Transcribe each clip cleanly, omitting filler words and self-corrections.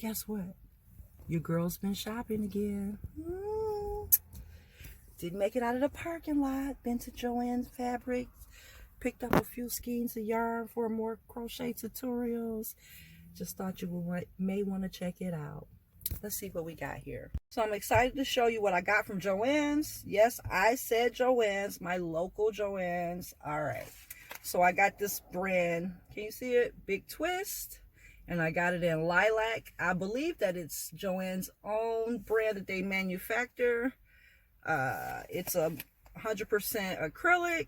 guess what? Your girl's been shopping again. Didn't make it out of the parking lot. Been to Joanns Fabrics. Picked up a few skeins of yarn for more crochet tutorials. Just thought you may want to check it out. Let's see what we got here. So I'm excited to show you what I got from Joanns. Yes, I said Joanns, my local Joanns. All right. So I got this brand. Can you see it? Big Twist. And I got it in lilac. I believe that it's Joanns' own brand that they manufacture. It's a 100% acrylic.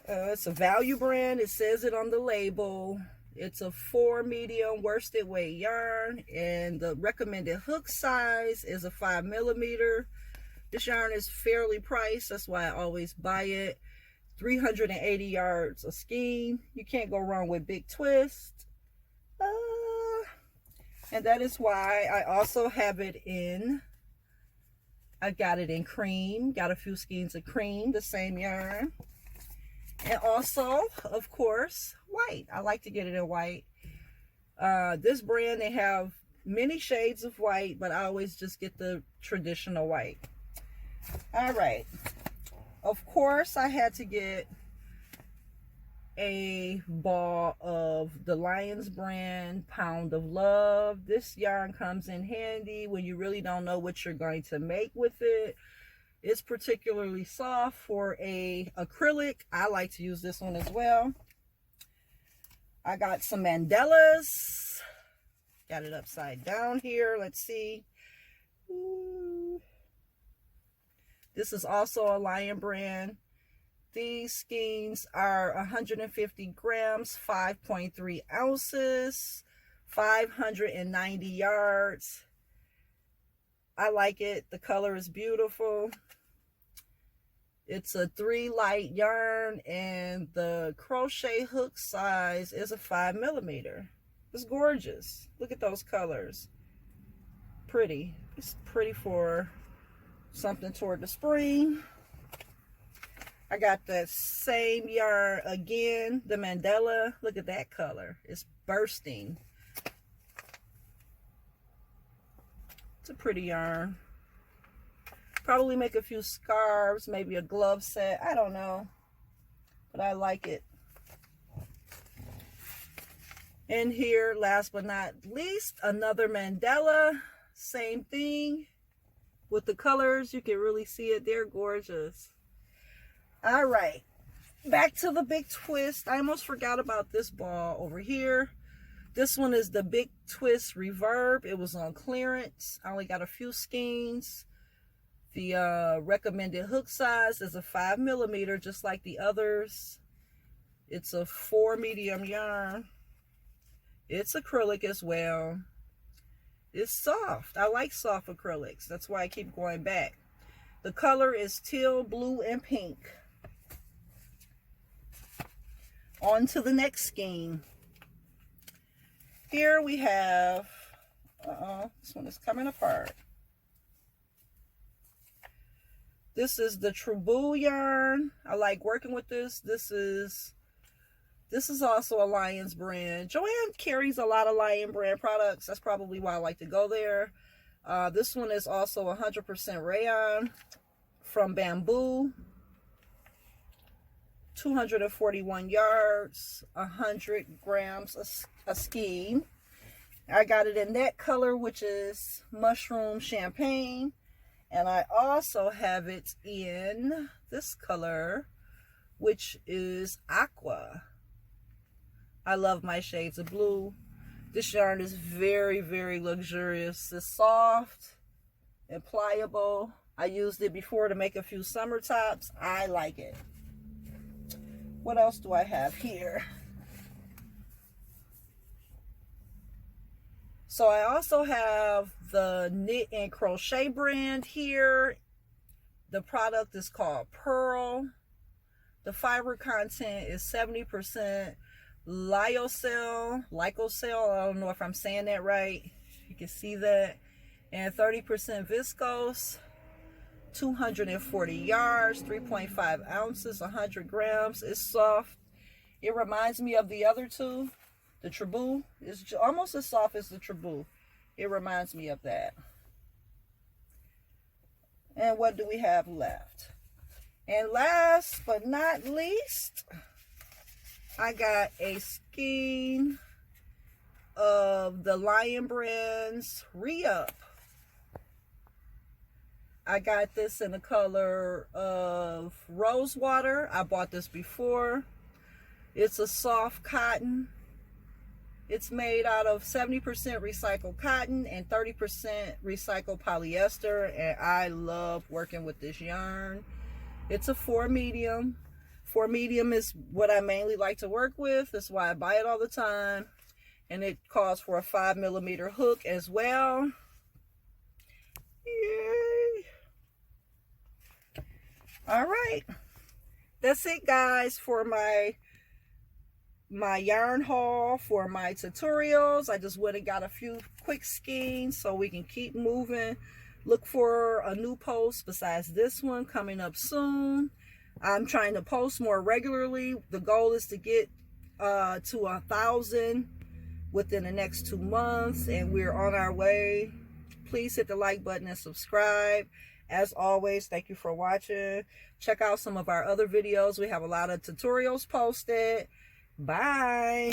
It's a value brand. It says it on the label. It's a 4 medium worsted weight yarn, and the recommended hook size is a 5mm. This yarn is fairly priced. That's why I always buy it. 380 yards a skein. You can't go wrong with Big Twist. And that is why I also have it in, I got it in cream. Got a few skeins of cream, the same yarn. And also, of course, white. I like to get it in white. This brand, they have many shades of white, but I always just get the traditional white. All right. Of course, I had to get a ball of the Lions brand Pound of Love. This yarn comes in handy when you really don't know what you're going to make with it. It's particularly soft for a acrylic. I like to use this one as well. I got some mandalas. Got it upside down here. Let's see. This is also a Lion brand. These skeins are 150 grams, 5.3 ounces, 590 yards. I like it. The color is beautiful. It's a 3 light yarn, and the crochet hook size is a 5mm. It's gorgeous. Look at those colors. Pretty. It's pretty for something toward the spring. I got the same yarn again, the mandala. Look at that color. It's bursting. It's a pretty yarn. Probably make a few scarves, maybe a glove set. I don't know. But I like it. And here, last but not least, another mandala. Same thing. With the colors, you can really see it. They're gorgeous. All right, back to the Big Twist. I almost forgot about this ball over here. This one is the Big Twist Reverb. It was on clearance. I only got a few skeins. The recommended hook size is a 5mm, just like the others. It's a 4 medium yarn. It's acrylic as well. It's soft. I like soft acrylics. That's why I keep going back. The color is teal, blue, and pink. On to the next skein. Here we have, this one is coming apart. This is the Trouble yarn. I like working with this. This is also a Lions brand. Joann carries a lot of Lion brand products. That's probably why I like to go there. This one is also 100% rayon from bamboo. 241 yards, 100 grams a skein. I got it in that color, which is mushroom champagne. And I also have it in this color, which is aqua. I love my shades of blue. This yarn is very, very luxurious. It's soft and pliable. I used it before to make a few summer tops. I like it. What else do I have here? So I also have the Knit and Crochet brand here. The product is called Pearl. The fiber content is 70% lyocell. I don't know if I'm saying that right. You can see that. And 30% viscose. 240 yards, 3.5 ounces, 100 grams. It's soft. It reminds me of the other two. The Trebou is almost as soft as the Trebou. It reminds me of that. And what do we have left? And last but not least, I got a skein of the Lion Brand's Re-Up. I got this in the color of Rose Water. I bought this before. It's a soft cotton. It's made out of 70% recycled cotton and 30% recycled polyester. And I love working with this yarn. It's a 4 medium. 4 medium is what I mainly like to work with. That's why I buy it all the time. And it calls for a 5mm hook as well. Yay! All right. That's it, guys, for my yarn haul, for my tutorials. I just went and got a few quick skeins so we can keep moving. Look for a new post besides this one coming up soon. I'm trying to post more regularly. The goal is to get to 1,000 within the next 2 months, and we're on our way. Please hit the like button and subscribe. As always, thank you for watching. Check out some of our other videos. We have a lot of tutorials posted. Bye.